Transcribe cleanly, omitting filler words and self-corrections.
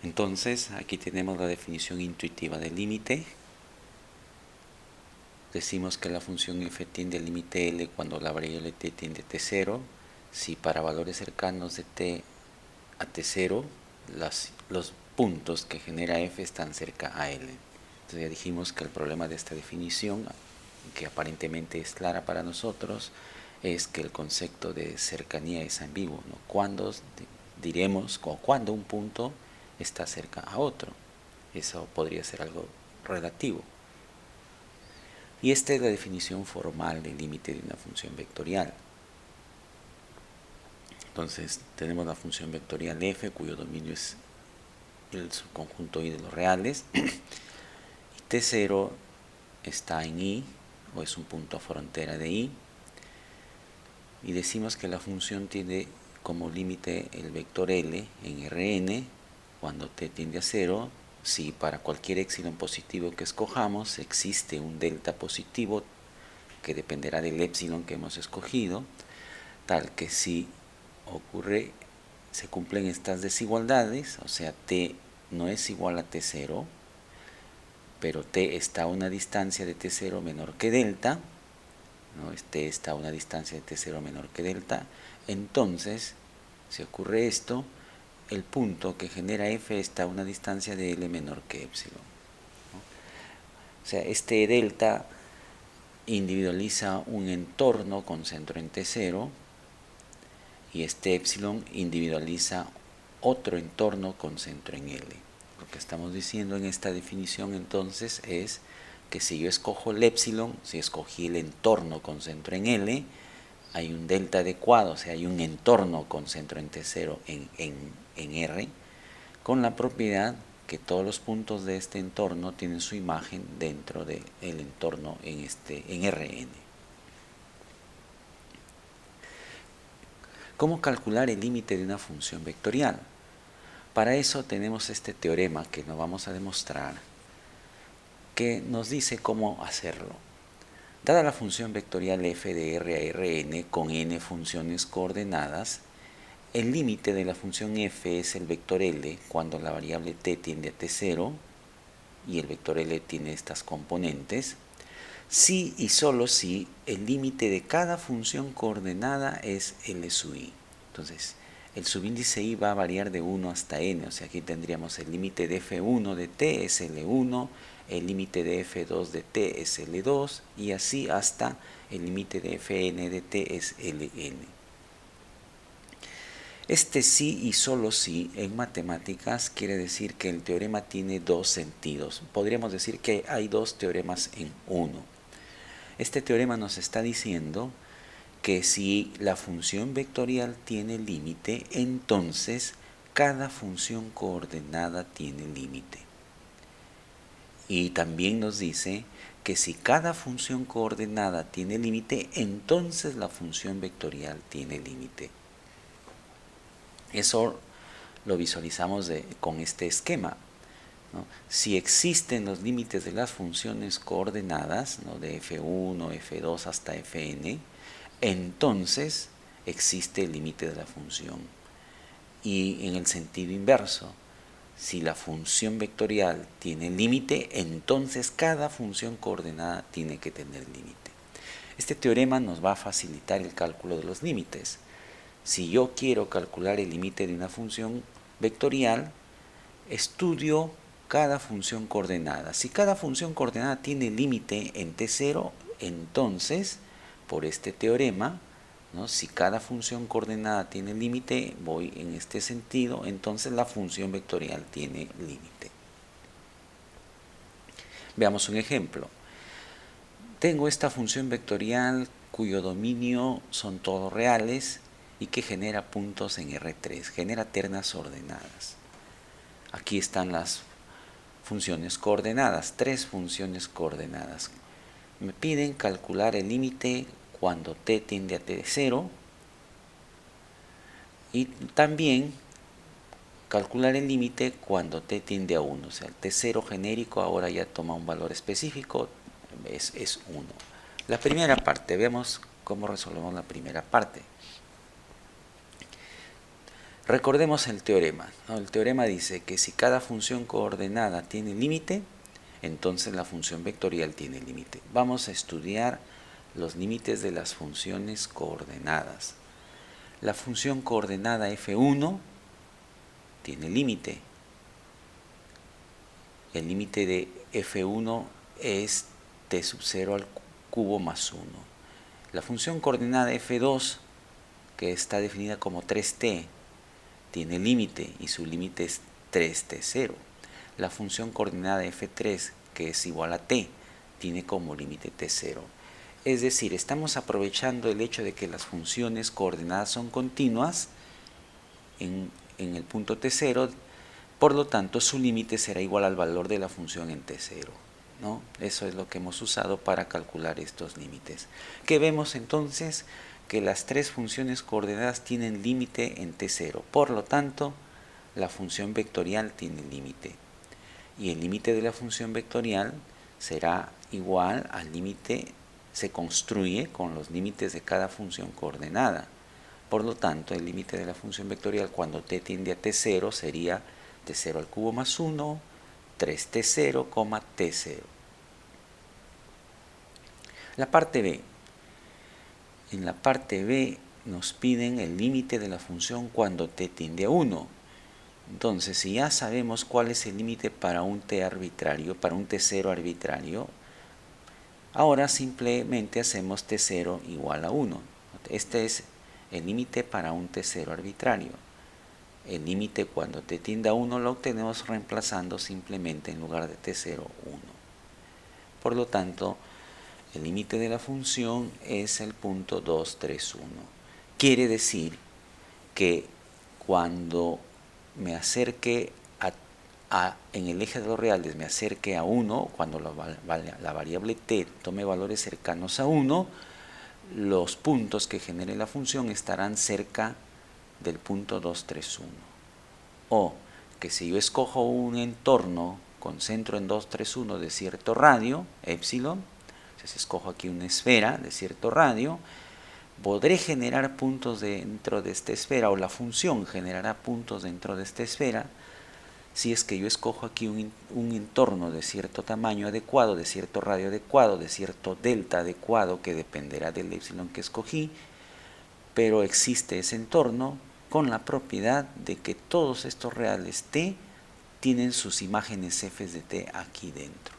Entonces, aquí tenemos la definición intuitiva del límite. Decimos que la función f tiende al límite L cuando la variable t tiende a t0, si para valores cercanos de t a t0 los puntos que genera f están cerca a L. Entonces ya dijimos que el problema de esta definición, que aparentemente es clara para nosotros, es que el concepto de cercanía es ambiguo, ¿no? ¿Cuándo diremos o cuándo un punto está cerca a otro? Eso podría ser algo relativo. Y esta es la definición formal del límite de una función vectorial. Entonces tenemos la función vectorial f, cuyo dominio es el subconjunto I de los reales, y t0 está en I, o es un punto a frontera de I, y decimos que la función tiene como límite el vector L en Rn cuando t tiende a 0, si para cualquier épsilon positivo que escojamos existe un delta positivo que dependerá del épsilon que hemos escogido, tal que si se cumplen estas desigualdades, o sea, t no es igual a t0, pero t está a una distancia de t0 menor que delta, ¿no? T está a una distancia de t0 menor que delta, entonces, si ocurre esto, el punto que genera f está a una distancia de L menor que épsilon, ¿no? O sea, este delta individualiza un entorno con centro en t0 y este épsilon individualiza otro entorno con centro en L. Lo que estamos diciendo en esta definición entonces es que si yo escojo el épsilon, si escogí el entorno con centro en L, hay un delta adecuado, o sea, hay un entorno con centro en T0 en R, con la propiedad que todos los puntos de este entorno tienen su imagen dentro del entorno en Rn. ¿Cómo calcular el límite de una función vectorial? Para eso tenemos este teorema que nos vamos a demostrar, que nos dice cómo hacerlo. Dada la función vectorial f de R a Rn con n funciones coordenadas, el límite de la función f es el vector L cuando la variable t tiende a t0 y el vector L tiene estas componentes, si y solo si el límite de cada función coordenada es L sub i. Entonces, el subíndice i va a variar de 1 hasta n, o sea, aquí tendríamos el límite de f1 de t es L1, el límite de f2 de t es L2 y así hasta el límite de fn de t es Ln. Este sí y solo sí en matemáticas quiere decir que el teorema tiene dos sentidos. Podríamos decir que hay dos teoremas en uno. Este teorema nos está diciendo que si la función vectorial tiene límite, entonces cada función coordenada tiene límite. Y también nos dice que si cada función coordenada tiene límite, entonces la función vectorial tiene límite. Eso lo visualizamos con este esquema, ¿no? Si existen los límites de las funciones coordenadas, ¿no? De f1, f2 hasta fn, entonces existe el límite de la función. Y en el sentido inverso, si la función vectorial tiene límite, entonces cada función coordenada tiene que tener límite. Este teorema nos va a facilitar el cálculo de los límites. Si yo quiero calcular el límite de una función vectorial, estudio cada función coordenada. Si cada función coordenada tiene límite en t0, entonces, por este teorema, ¿no? Si cada función coordenada tiene límite, voy en este sentido, entonces la función vectorial tiene límite. Veamos un ejemplo. Tengo esta función vectorial cuyo dominio son todos reales y que genera puntos en R3, genera ternas ordenadas. Aquí están las funciones coordenadas, tres funciones coordenadas. Me piden calcular el límite cuando t tiende a t0 y también calcular el límite cuando t tiende a 1. O sea, el t0 genérico ahora ya toma un valor específico, es 1. La primera parte, veamos cómo resolvemos la primera parte. Recordemos el teorema, ¿no? El teorema dice que si cada función coordenada tiene límite, entonces la función vectorial tiene límite. Vamos a estudiar los límites de las funciones coordenadas. La función coordenada f1 tiene límite. El límite de f1 es t sub 0 al cubo más 1. La función coordenada f2, que está definida como 3t, tiene límite y su límite es 3t0. La función coordenada f3, que es igual a t, tiene como límite t0. Es decir, estamos aprovechando el hecho de que las funciones coordenadas son continuas en el punto t0, por lo tanto su límite será igual al valor de la función en t0, ¿no? Eso es lo que hemos usado para calcular estos límites. ¿Qué vemos entonces? Que las tres funciones coordenadas tienen límite en t0, por lo tanto la función vectorial tiene límite, y el límite de la función vectorial será igual al límite, se construye con los límites de cada función coordenada. Por lo tanto, el límite de la función vectorial cuando t tiende a t0 sería t0 al cubo más 1, 3t0, t0. La parte B. En la parte B nos piden el límite de la función cuando t tiende a 1. Entonces, si ya sabemos cuál es el límite para un t arbitrario, para un t0 arbitrario, ahora simplemente hacemos t0 igual a 1. Este es el límite para un t0 arbitrario. El límite cuando t tiende a 1 lo obtenemos reemplazando simplemente en lugar de t0, 1. Por lo tanto, el límite de la función es el punto 2, 3, 1. Quiere decir que cuando me acerque en el eje de los reales me acerque a 1, cuando la variable t tome valores cercanos a 1, los puntos que genere la función estarán cerca del punto 2, 3, 1. O que si yo escojo un entorno con centro en 2, 3, 1 de cierto radio, epsilon, entonces escojo aquí una esfera de cierto radio, podré generar puntos dentro de esta esfera, o la función generará puntos dentro de esta esfera, si es que yo escojo aquí un entorno de cierto tamaño adecuado, de cierto radio adecuado, de cierto delta adecuado, que dependerá del epsilon que escogí, pero existe ese entorno con la propiedad de que todos estos reales t tienen sus imágenes f de t aquí dentro.